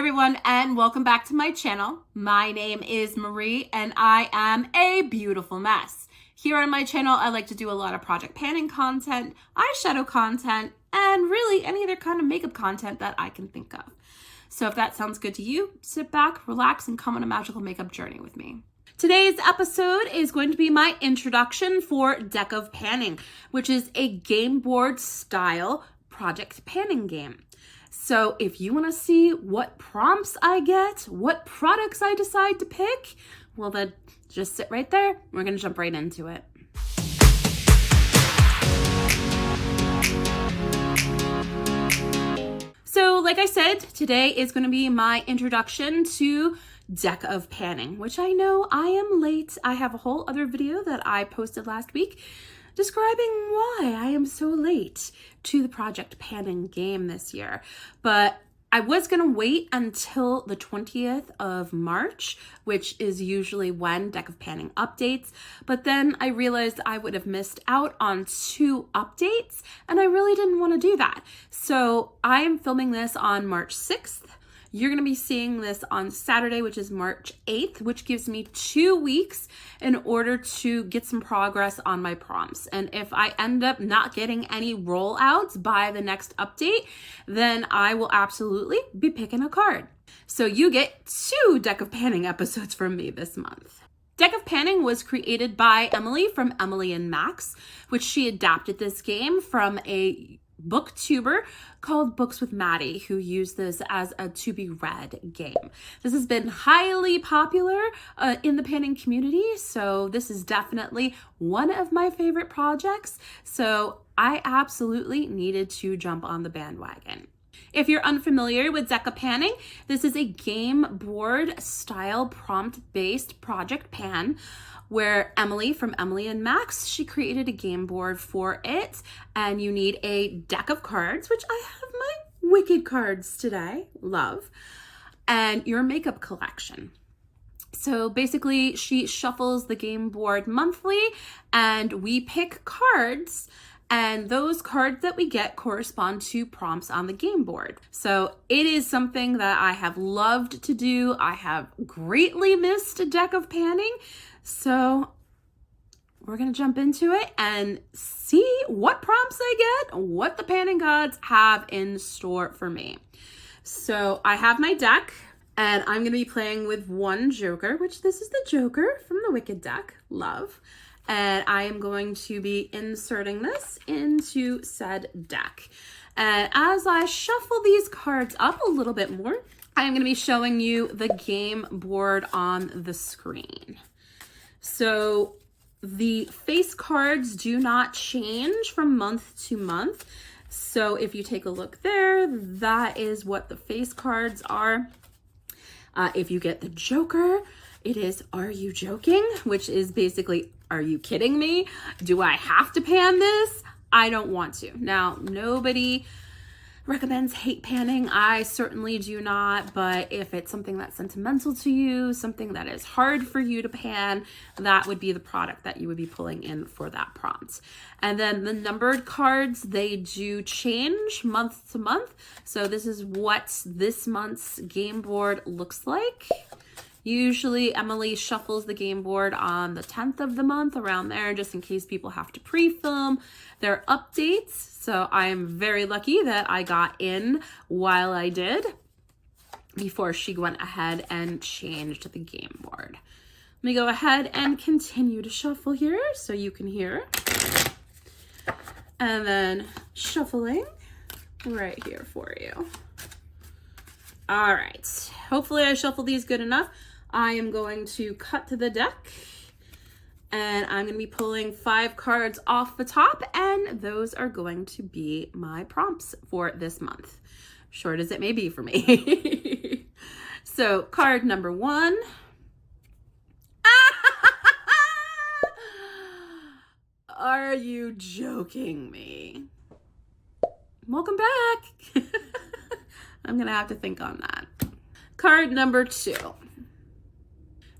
everyone, and welcome back to my channel. My name is Marie and I am a beautiful mess. Here on my channel, I like to do a lot of project panning content, eyeshadow content, and really any other kind of makeup content that I can think of. So if that sounds good to you, sit back, relax, and come on a magical makeup journey with me. Today's episode is going to be my introduction for Deck of Panning, which is a game board style project panning game. So if you want to see what prompts I get, what products I decide to pick, well then just sit right there. We're going to jump right into it. So like I said, today is going to be my introduction to Deck of Panning, which I know I am late. I have a whole other video that I posted last week describing why I am so late to the project panning game this year. But I was going to wait until the 20th of March, which is usually when Deck of Panning updates. But then I realized I would have missed out on 2 updates, and I really didn't want to do that. So I am filming this on March 6th. You're going to be seeing this on Saturday, which is March 8th, which gives me 2 weeks in order to get some progress on my prompts. And if I end up not getting any rollouts by the next update, then I will absolutely be picking a card. So you get 2 Deck of Panning episodes from me this month. Deck of Panning was created by Emily from Emily and Max, which she adapted this game from a booktuber called Books with Maddie, who used this as a to be read game. This has been highly popular in the panning community, so this is definitely one of my favorite projects. So I absolutely needed to jump on the bandwagon. If you're unfamiliar with Deck of Panning, this is a game board style prompt-based project pan where Emily from Emily and Max, she created a game board for it, and you need a deck of cards, which I have my Wicked cards today, love, and your makeup collection. So basically, she shuffles the game board monthly, and we pick cards, and those cards that we get correspond to prompts on the game board. So it is something that I have loved to do. I have greatly missed a Deck of Panning. So we're going to jump into it and see what prompts I get, what the panning gods have in store for me. So I have my deck, and I'm going to be playing with one Joker, which this is the Joker from the Wicked deck, love. And I am going to be inserting this into said deck. And as I shuffle these cards up a little bit more, I am going to be showing you the game board on the screen. So the face cards do not change from month to month. So if you take a look there, that is what the face cards are. If you get the Joker, it is Are You Joking? Which is basically, are you kidding me? Do I have to pan this? I don't want to. Now, nobody recommends hate panning. I certainly do not, but if it's something that's sentimental to you, something that is hard for you to pan, that would be the product that you would be pulling in for that prompt. And then the numbered cards, they do change month to month. So this is what this month's game board looks like. Usually Emily shuffles the game board on the 10th of the month, around there, just in case people have to pre-film their updates. So I am very lucky that I got in while I did before she went ahead and changed the game board. Let me go ahead and continue to shuffle here so you can hear. And then shuffling right here for you. All right, hopefully I shuffled these good enough. I am going to cut to the deck, and I'm going to be pulling 5 cards off the top, and those are going to be my prompts for this month, short as it may be for me. So card number 1. Are you joking me? Welcome back. I'm going to have to think on that. Card number 2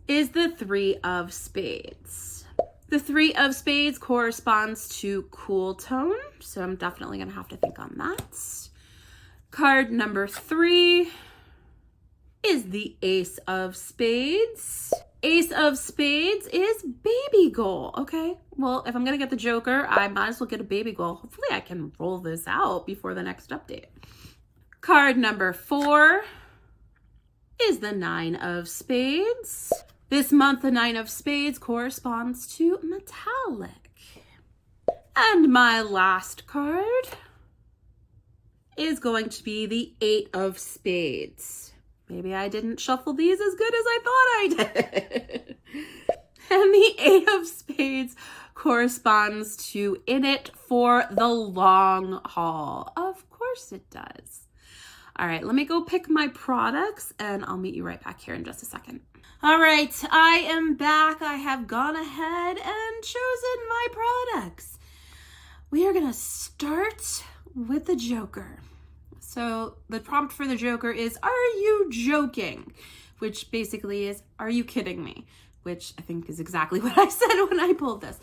is the 3 of Spades. The 3 of Spades corresponds to cool tone, so I'm definitely going to have to think on that. Card number 3 is the Ace of Spades. Ace of Spades is baby goal. Okay, well, if I'm gonna get the Joker, I might as well get a baby goal. Hopefully I can roll this out before the next update. Card number 4 is the Nine of Spades. This month, the Nine of Spades corresponds to metallic. And my last card is going to be the Eight of Spades. Maybe I didn't shuffle these as good as I thought I did. And the Eight of Spades corresponds to in it for the long haul. Of course it does. All right, let me go pick my products and I'll meet you right back here in just a second. All right, I am back. I have gone ahead and chosen my products. We are gonna start with the Joker. So the prompt for the Joker is, are you joking? Which basically is, are you kidding me? Which I think is exactly what I said when I pulled this.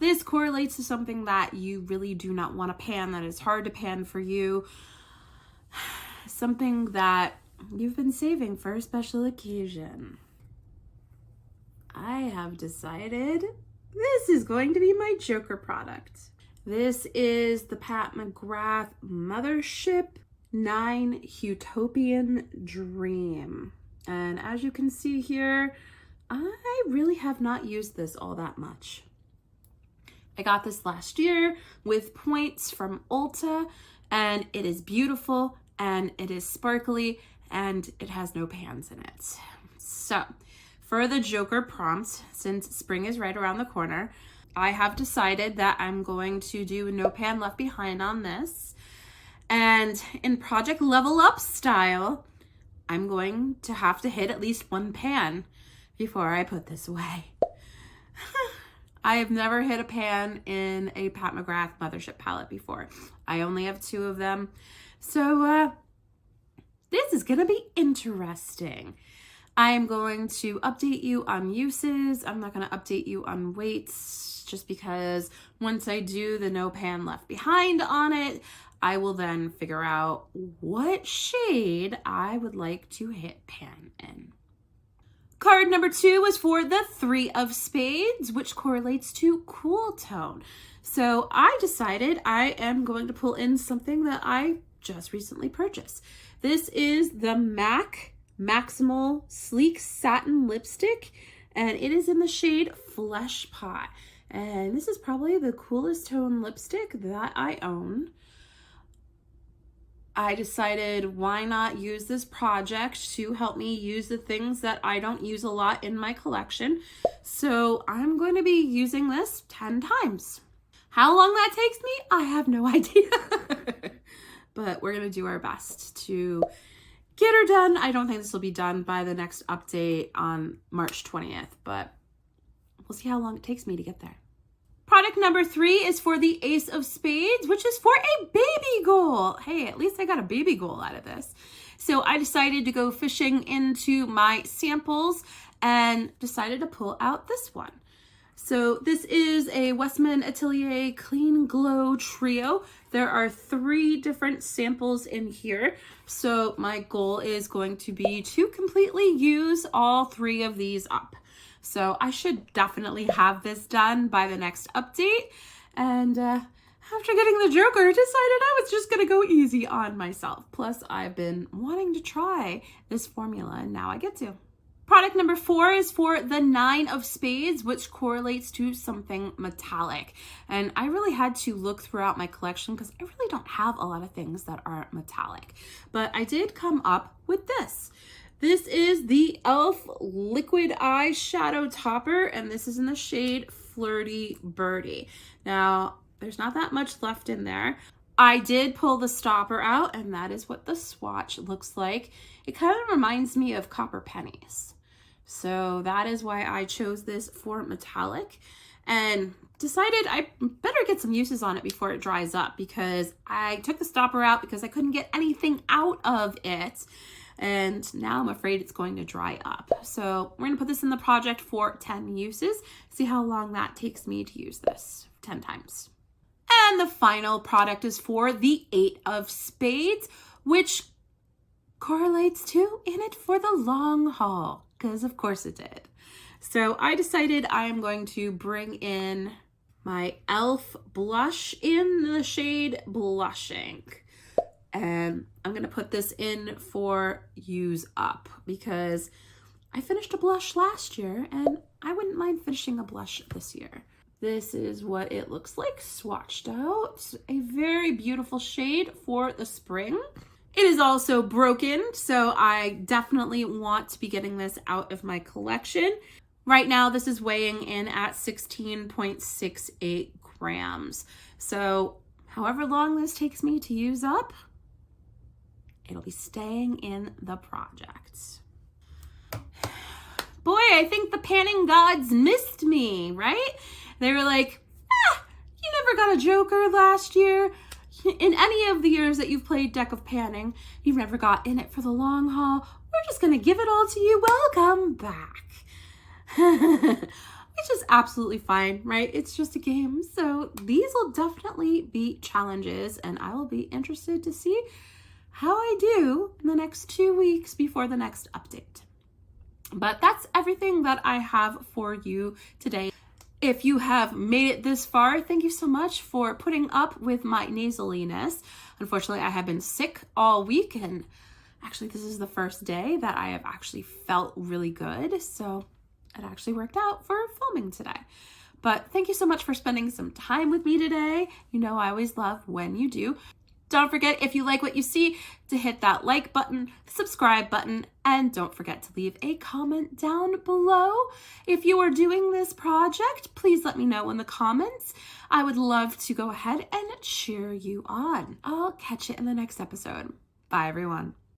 This correlates to something that you really do not want to pan, that is hard to pan for you. Something that you've been saving for a special occasion. I have decided this is going to be my Joker product. This is the Pat McGrath Mothership 9 Utopian Dream. And as you can see here, I really have not used this all that much. I got this last year with points from Ulta, and it is beautiful, and it is sparkly, and it has no pans in it. So for the Joker prompt, since spring is right around the corner, I have decided that I'm going to do no pan left behind on this. And in Project Level Up style, I'm going to have to hit at least one pan before I put this away. I have never hit a pan in a Pat McGrath Mothership palette before. I only have 2 of them. So this is gonna be interesting. I am going to update you on uses. I'm not gonna update you on weights just because once I do the no pan left behind on it, I will then figure out what shade I would like to hit pan in. Card number 2 is for the Three of Spades, which correlates to cool tone. So I decided I am going to pull in something that I just recently purchased. This is the MAC Maximal Sleek Satin Lipstick, and it is in the shade Flesh Pot. And this is probably the coolest tone lipstick that I own. I decided why not use this project to help me use the things that I don't use a lot in my collection. So I'm going to be using this 10 times. How long that takes me, I have no idea. But we're going to do our best to get her done. I don't think this will be done by the next update on March 20th, but we'll see how long it takes me to get there. Product number 3 is for the Ace of Spades, which is for a baby goal. Hey, at least I got a baby goal out of this. So I decided to go fishing into my samples and decided to pull out this one. So this is a Westman Atelier Clean Glow Trio. There are 3 different samples in here. So my goal is going to be to completely use all 3 of these up. So I should definitely have this done by the next update. And after getting the Joker, I decided I was just going to go easy on myself. Plus, I've been wanting to try this formula, and now I get to. Product number 4 is for the Nine of Spades, which correlates to something metallic. And I really had to look throughout my collection because I really don't have a lot of things that are metallic. But I did come up with this. This is the e.l.f. Liquid Eyeshadow Topper, and this is in the shade Flirty Birdie. Now, there's not that much left in there. I did pull the stopper out, and that is what the swatch looks like. It kind of reminds me of copper pennies. So that is why I chose this for metallic, and decided I better get some uses on it before it dries up, because I took the stopper out because I couldn't get anything out of it. And now I'm afraid it's going to dry up. So we're gonna put this in the project for 10 uses, see how long that takes me to use this 10 times. And the final product is for the Eight of Spades, which correlates to in it for the long haul, because of course it did. So I decided I am going to bring in my e.l.f. blush in the shade Blushing. And I'm going to put this in for Use Up because I finished a blush last year and I wouldn't mind finishing a blush this year. This is what it looks like swatched out. A very beautiful shade for the spring. It is also broken, so I definitely want to be getting this out of my collection. Right now, this is weighing in at 16.68 grams. So however long this takes me to use up, it'll be staying in the project. Boy, I think the panning gods missed me, right? They were like, you never got a Joker last year. In any of the years that you've played Deck of Panning, you've never got in it for the long haul. We're just gonna give it all to you. Welcome back. Which is absolutely fine, right? It's just a game. So these will definitely be challenges and I will be interested to see how I do in the next 2 weeks before the next update. But that's everything that I have for you today. If you have made it this far, thank you so much for putting up with my nasaliness. Unfortunately, I have been sick all week and actually this is the first day that I have actually felt really good. So it actually worked out for filming today. But thank you so much for spending some time with me today. You know I always love when you do. Don't forget, if you like what you see, to hit that like button, subscribe button, and don't forget to leave a comment down below. If you are doing this project, please let me know in the comments. I would love to go ahead and cheer you on. I'll catch you in the next episode. Bye, everyone.